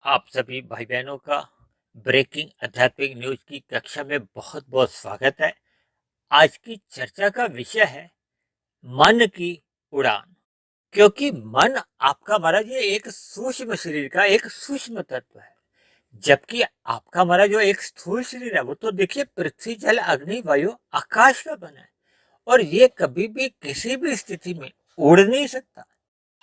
आप सभी भाई बहनों का ब्रेकिंग आध्यात्मिक न्यूज की कक्षा में बहुत बहुत स्वागत है। आज की चर्चा का विषय है मन की उड़ान। क्योंकि मन आपका हमारा ये एक सूक्ष्म शरीर का एक सूक्ष्म तत्व है, जबकि आपका हमारा जो एक स्थूल शरीर है वो तो देखिए पृथ्वी जल अग्नि वायु आकाश का बना है। और ये कभी भी किसी भी स्थिति में उड़ नहीं सकता।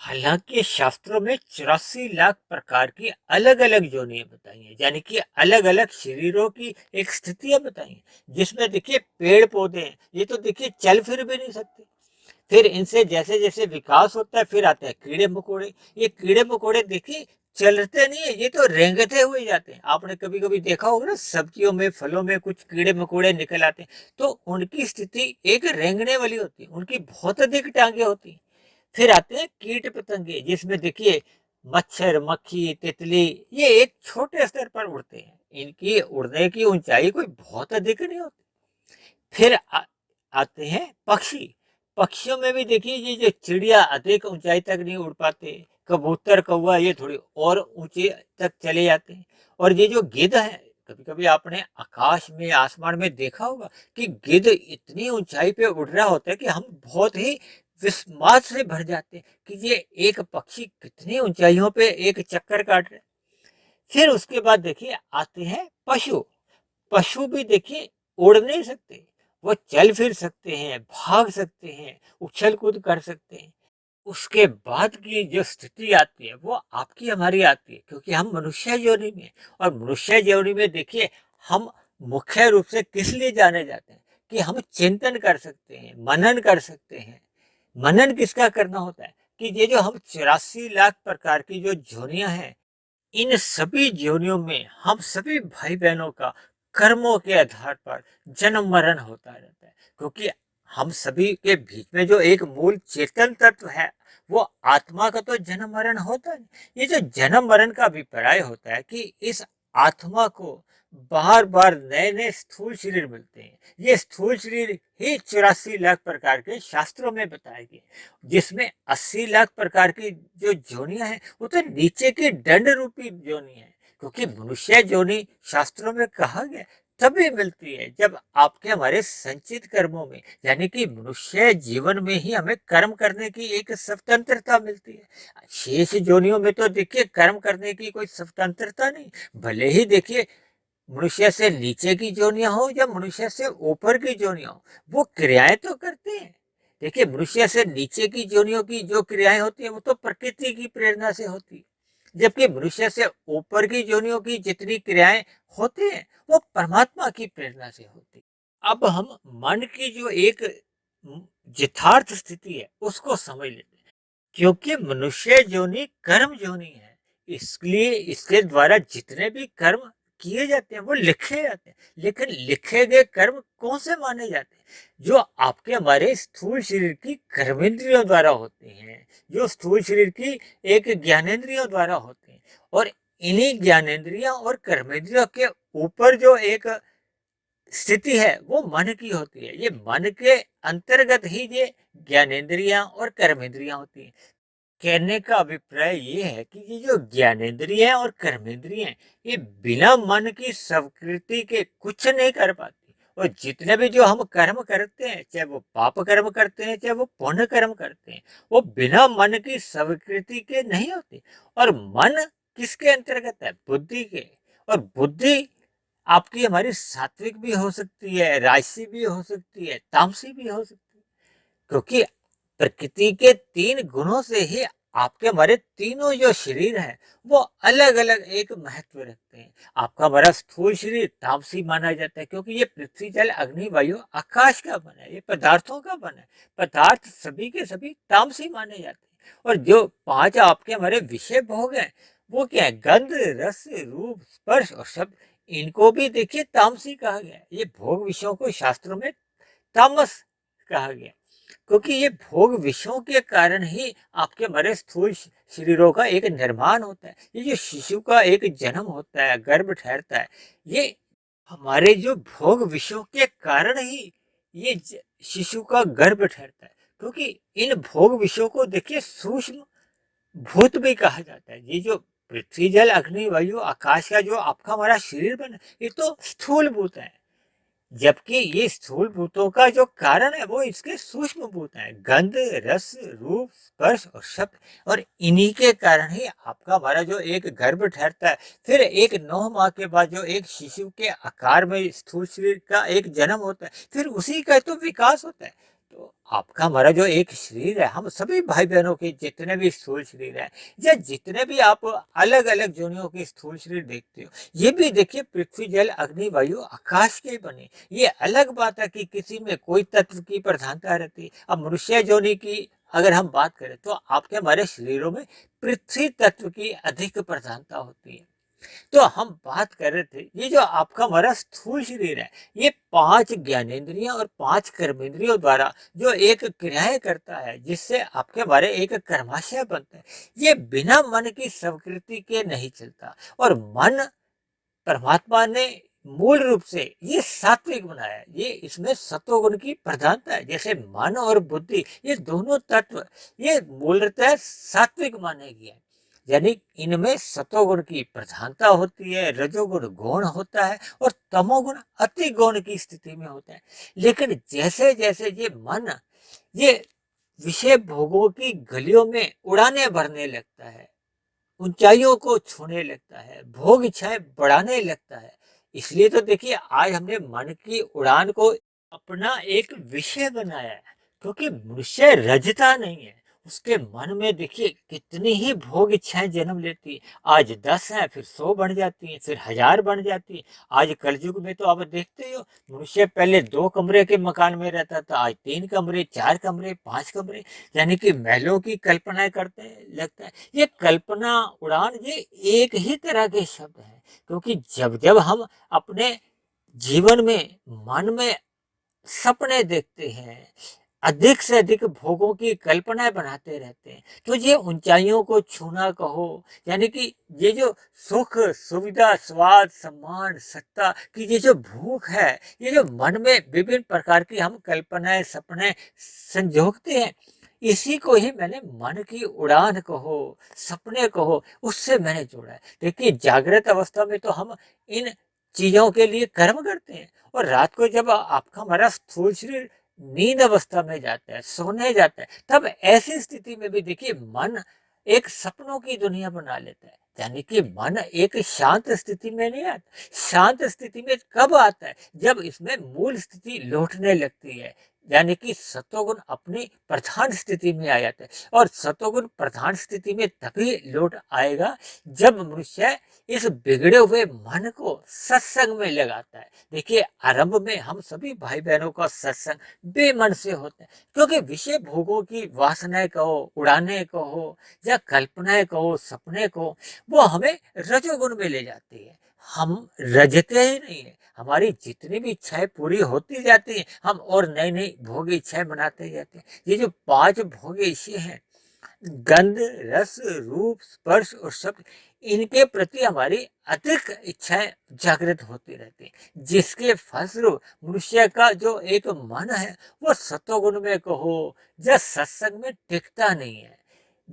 हालांकि शास्त्रों में 84 लाख प्रकार की अलग अलग योनियां बताई हैं, यानी कि अलग अलग शरीरों की एक स्थितियां बताई हैं, जिसमें देखिए पेड़ पौधे हैं, ये तो देखिए चल फिर भी नहीं सकते। फिर इनसे जैसे जैसे विकास होता है फिर आते हैं कीड़े मकोड़े। ये कीड़े मकोड़े देखिए चलते नहीं है, ये तो रेंगते हुए जाते हैं। आपने कभी कभी देखा होगा ना, सब्जियों में फलों में कुछ कीड़े मकोड़े निकल आते हैं, तो उनकी स्थिति एक रेंगने वाली होती है, उनकी बहुत अधिक टांगे होती हैं। फिर आते हैं कीट पतंगे, जिसमें देखिए मच्छर मक्खी तितली, ये एक छोटे स्तर पर उड़ते हैं, इनकी उड़ने की ऊंचाई कोई बहुत अधिक नहीं होती। फिर आते हैं पक्षी। पक्षियों में भी देखिए ये जो चिड़िया अधिक ऊंचाई तक नहीं उड़ पाते, कबूतर कौवा ये थोड़ी और ऊंचे तक चले जाते हैं। और ये जो गिद्ध है, कभी कभी आपने आकाश में आसमान में देखा होगा कि गिद्ध इतनी ऊंचाई पे उड़ रहा होता है कि हम बहुत ही विस्मात से भर जाते हैं कि ये एक पक्षी कितनी ऊंचाइयों पे एक चक्कर काट रहे हैं। फिर उसके बाद देखिए आते हैं पशु। पशु भी देखिए उड़ नहीं सकते, वो चल फिर सकते हैं, भाग सकते हैं, उछल कूद कर सकते हैं। उसके बाद की जो स्थिति आती है वो आपकी हमारी आती है, क्योंकि हम मनुष्य योनि में हैं। और मनुष्य योनि में देखिए हम मुख्य रूप से किस लिए जाने जाते हैं कि हम चिंतन कर सकते हैं, मनन कर सकते हैं। मनन किसका करना होता है कि ये जो हम 84 लाख प्रकार की जो योनियां हैं, इन सभी योनियों में हम सभी भाई बहनों का कर्मों के आधार पर जन्म मरण होता रहता है। क्योंकि हम सभी के बीच में जो एक मूल चेतन तत्व है, वो आत्मा का तो जन्म मरण होता है। ये जो जन्म मरण का अभिप्राय होता है कि इस आत्मा को बार बार नए नए स्थूल शरीर मिलते हैं। ये स्थूल शरीर ही 84 लाख प्रकार के शास्त्रों में बताए गए, जिसमें 80 लाख प्रकार की जो जोनियां हैं वो तो नीचे की दंड रूपी जोनी है। क्योंकि मनुष्य जोनी शास्त्रों में कहा गया तभी मिलती है जब आपके हमारे संचित कर्मों में, यानी कि मनुष्य जीवन में ही हमें कर्म करने की एक स्वतंत्रता मिलती है। शेष जोनियों में तो देखिए कर्म करने की कोई स्वतंत्रता नहीं। भले ही देखिए मनुष्य से नीचे की जोनियां हो या मनुष्य से ऊपर की जोनियां हो, वो क्रियाएं तो करते हैं। देखिए मनुष्य से नीचे की जोनियों की जो क्रियाएं होती है वो तो प्रकृति की प्रेरणा से होती है, जबकि मनुष्य से ऊपर की जोनियों की जितनी क्रियाएं होती हैं वो परमात्मा की प्रेरणा से होती है। अब हम मन की जो एक यथार्थ स्थिति है उसको समझ लेते हैं। क्योंकि मनुष्य जोनि कर्म जोनि है, इसलिए इसके द्वारा जितने भी कर्म किए जाते हैं वो लिखे जाते हैं। लेकिन लिखे गए कर्म कौन से माने जाते हैं? जो आपके हमारे स्थूल शरीर की कर्मेंद्रियों द्वारा होते हैं, जो स्थूल शरीर की एक ज्ञानेंद्रियों द्वारा होते हैं। और इन्हीं ज्ञानेंद्रियों और कर्मेंद्रियों के ऊपर जो एक स्थिति है वो मन की होती है। ये मन के अंतर्गत ही ये ज्ञानेंद्रियां और कर्मेंद्रियां होती हैं। कहने का अभिप्राय ये है कि ये जो ज्ञानेंद्रिय और कर्मेंद्रिय हैं, ये बिना मन की स्वीकृति के कुछ नहीं कर पाती। और जितने भी जो हम कर्म करते हैं, चाहे वो पाप कर्म करते हैं चाहे वो पुण्य कर्म करते हैं, वो बिना मन की स्वीकृति के नहीं होते। और मन किसके अंतर्गत है? बुद्धि के। और बुद्धि आपकी हमारी सात्विक भी हो सकती है, राजसी भी हो सकती है, तामसी भी हो सकती है। क्योंकि प्रकृति के 3 गुणों से ही आपके हमारे तीनों जो शरीर है वो अलग अलग एक महत्व रखते हैं। आपका हमारा स्थूल शरीर तामसी माना जाता है, क्योंकि ये पृथ्वी जल अग्नि वायु आकाश का बना है, ये पदार्थों का बना है। पदार्थ सभी के सभी तामसी माने जाते हैं। और जो 5 आपके हमारे विषय भोग हैं, वो क्या है? गंध रस रूप स्पर्श और शब्द, इनको भी देखिए तामसी कहा गया है। ये भोग विषयों को शास्त्रों में तामस कहा गया, क्योंकि ये भोग विषयों के कारण ही आपके हमारे स्थूल शरीरों का एक निर्माण होता है। ये जो शिशु का एक जन्म होता है, गर्भ ठहरता है, ये हमारे जो भोग विषयों के कारण ही ये शिशु का गर्भ ठहरता है। क्योंकि इन भोग विषयों को देखिए सूक्ष्म भूत भी कहा जाता है। ये जो पृथ्वी जल अग्नि वायु आकाश का जो आपका हमारा शरीर बना, ये तो स्थूल भूत है, जबकि ये स्थूल भूतों का जो कारण है वो इसके सूक्ष्म भूत है, गंध, रस, रूप, स्पर्श और शब्द। और इन्हीं के कारण ही आपका हमारा जो एक गर्भ ठहरता है, फिर एक 9 माह के बाद जो एक शिशु के आकार में स्थूल शरीर का एक जन्म होता है, फिर उसी का तो विकास होता है। तो आपका हमारा जो एक शरीर है, हम सभी भाई बहनों के जितने भी स्थूल शरीर है, या जितने भी आप अलग अलग जोनियों के स्थूल शरीर देखते हो, ये भी देखिए पृथ्वी जल अग्नि वायु आकाश के बने। ये अलग बात है कि किसी में कोई तत्व की प्रधानता रहती है। अब मनुष्य जोनि की अगर हम बात करें तो आपके हमारे शरीरों में पृथ्वी तत्व की अधिक प्रधानता होती है। तो हम बात कर रहे थे, ये जो आपका हमारा स्थूल शरीर है, ये 5 ज्ञानेंद्रियों और 5 कर्मेंद्रियों द्वारा जो एक क्रियाएं करता है, जिससे आपके हमारे एक कर्माशय बनता है। ये बिना मन की स्वीकृति के नहीं चलता। और मन परमात्मा ने मूल रूप से ये सात्विक बनाया है, ये इसमें सत्वगुण की प्रधानता है। जैसे मन और बुद्धि, ये दोनों तत्व ये मूलतः सात्विक माने गए हैं, यानी इनमें सतोगुण की प्रधानता होती है, रजोगुण गौण होता है और तमोगुण अति गौण की स्थिति में होता है। लेकिन जैसे जैसे ये मन ये विषय भोगों की गलियों में उड़ाने भरने लगता है, ऊंचाइयों को छूने लगता है, भोग इच्छाएं बढ़ाने लगता है, इसलिए तो देखिए आज हमने मन की उड़ान को अपना एक विषय बनाया है। क्योंकि मनुष्य रजता नहीं है, उसके मन में देखिए कितनी ही भोग इच्छाएं जन्म लेती है। आज 10 है, फिर 100 बन जाती है, फिर 1000 बन जाती है। आज कलयुग में तो आप देखते ही हो, मनुष्य पहले 2 कमरे के मकान में रहता था, आज 3 कमरे, 4 कमरे, 5 कमरे, यानी कि महलों की कल्पना करते लगता है। ये कल्पना उड़ान ये एक ही तरह के शब्द हैं, क्योंकि जब जब हम अपने जीवन में मन में सपने देखते हैं, अधिक से अधिक भोगों की कल्पनाएं बनाते रहते हैं, तो ये ऊंचाइयों को छूना कहो, यानी कि ये जो सुख सुविधा स्वाद सम्मान सत्ता की ये जो भूख है, ये जो मन में विभिन्न प्रकार की हम कल्पनाएं सपने संजोगते हैं, इसी को ही मैंने मन की उड़ान कहो, सपने कहो, उससे मैंने जोड़ा है। देखिए जागृत अवस्था में तो हम इन चीजों के लिए कर्म करते हैं, और रात को जब आपका हमारा स्थूल शरीर नींद अवस्था में जाता है, सोने जाता है, तब ऐसी स्थिति में भी देखिए मन एक सपनों की दुनिया बना लेता है। यानी कि मन एक शांत स्थिति में नहीं आता। शांत स्थिति में कब आता है? जब इसमें मूल स्थिति लौटने लगती है, यानी कि सत्वगुण अपनी प्रधान स्थिति में आ जाता है। और सत्वगुण प्रधान स्थिति में तभी लौट आएगा जब मनुष्य इस बिगड़े हुए मन को सत्संग में लगाता है। देखिए आरंभ में हम सभी भाई बहनों का सत्संग बेमन से होता है, क्योंकि विषय भोगों की वासनाएं कहो, उड़ाने कहो, या कल्पनाएं कहो, सपने कहो, वो हमें रजोगुण में ले जाती है। हम रजते ही नहीं है, हमारी जितनी भी इच्छाएं पूरी होती जाती हैं, हम और नई नई भोग इच्छाएं बनाते जाते हैं। ये जो 5 भोग इच्छाएं हैं, गंध, रस, रूप, स्पर्श और शब्द, इनके प्रति हमारी अधिक इच्छाएं जागृत होती रहती हैं, जिसके फलस्वरूप मनुष्य का जो एक मन है वो सत्वगुण में कहो या सत्संग में टिकता नहीं है।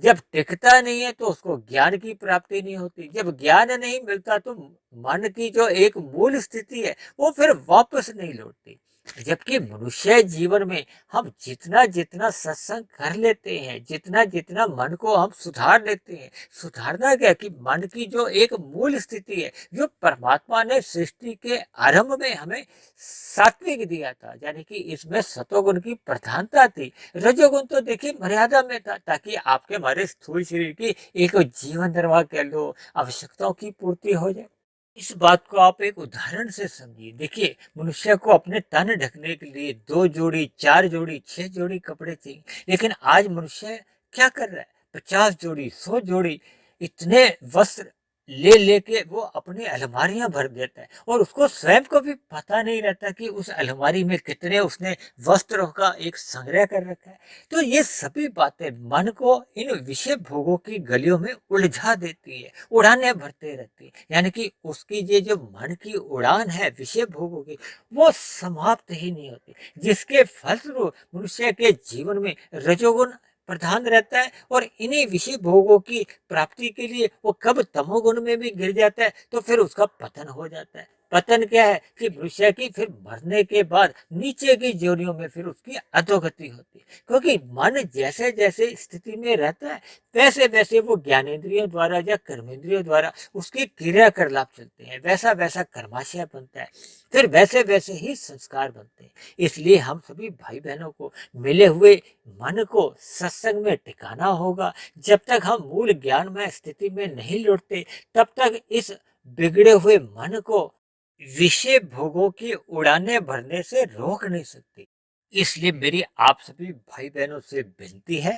जब टिकता नहीं है तो उसको ज्ञान की प्राप्ति नहीं होती। जब ज्ञान नहीं मिलता तो मन की जो एक मूल स्थिति है वो फिर वापस नहीं लौटती। जबकि मनुष्य जीवन में हम जितना जितना सत्संग कर लेते हैं, जितना जितना मन को हम सुधार लेते हैं, सुधारना क्या कि मन की जो एक मूल स्थिति है, जो परमात्मा ने सृष्टि के आरंभ में हमें सात्विक दिया था, यानी कि इसमें सतोगुण की प्रधानता थी। रजोगुण तो देखिए मर्यादा में था, ताकि आपके हमारे स्थूल शरीर की एक जीवन निर्वाह कह लो, आवश्यकताओं की पूर्ति हो जाए। इस बात को आप एक उदाहरण से समझिए। देखिए मनुष्य को अपने तन ढकने के लिए 2 जोड़ी, 4 जोड़ी, 6 जोड़ी कपड़े चाहिए, लेकिन आज मनुष्य क्या कर रहा है? 50 जोड़ी, 100 जोड़ी, इतने वस्त्र ले लेके वो अपनी अलमारियां भर देता है, और उसको स्वयं को भी पता नहीं रहता कि उस अलमारी में कितने उसने वस्त्रों का एक संग्रह कर रखा है। तो ये सभी बातें मन को इन विषय भोगों की गलियों में उलझा देती है, उड़ाने भरते रहती है। यानी कि उसकी ये जो मन की उड़ान है विषय भोगों की, वो समाप्त ही नहीं होती, जिसके फलस्वरूप मनुष्य के जीवन में रजोगुण प्रधान रहता है और इन्हीं विषय भोगों की प्राप्ति के लिए वो कब तमोगुण में भी गिर जाता है तो फिर उसका पतन हो जाता है। पतन क्या है कि मनुष्य की फिर मरने के बाद नीचे की जोनियों में फिर उसकी अधोगति होती है, क्योंकि मन जैसे जैसे स्थिति में रहता है वैसे वैसे वो ज्ञानेंद्रियों द्वारा या कर्मेंद्रियों द्वारा उसके क्रियाकलाप चलते हैं, वैसा वैसा कर्माशय बनता है, फिर वैसे वैसे ही संस्कार बनते हैं। इसलिए हम सभी भाई बहनों को मिले हुए मन को सत्संग में टिकाना होगा। जब तक हम मूल ज्ञानमय स्थिति में नहीं लौटते तब तक इस बिगड़े हुए मन को विषय भोगों की उड़ाने भरने से रोक नहीं सकती। इसलिए मेरी आप सभी भाई बहनों से विनती है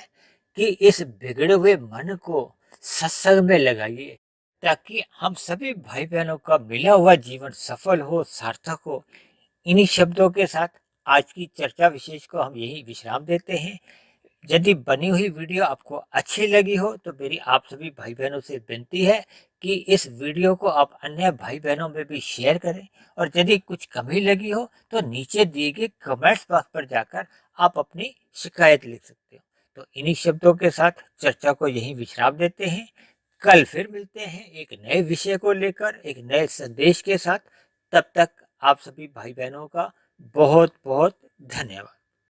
कि इस बिगड़े हुए मन को सत्संग में लगाइए, ताकि हम सभी भाई बहनों का मिला हुआ जीवन सफल हो, सार्थक हो। इन्हीं शब्दों के साथ आज की चर्चा विशेष को हम यही विश्राम देते हैं। यदि बनी हुई वीडियो आपको अच्छी लगी हो तो मेरी आप सभी भाई बहनों से विनती है कि इस वीडियो को आप अन्य भाई बहनों में भी शेयर करें, और यदि कुछ कमी लगी हो तो नीचे दिए गए कमेंट्स बॉक्स पर जाकर आप अपनी शिकायत लिख सकते हो। तो इन्हीं शब्दों के साथ चर्चा को यहीं विश्राम देते हैं। कल फिर मिलते हैं एक नए विषय को लेकर, एक नए संदेश के साथ। तब तक आप सभी भाई बहनों का बहुत बहुत धन्यवाद।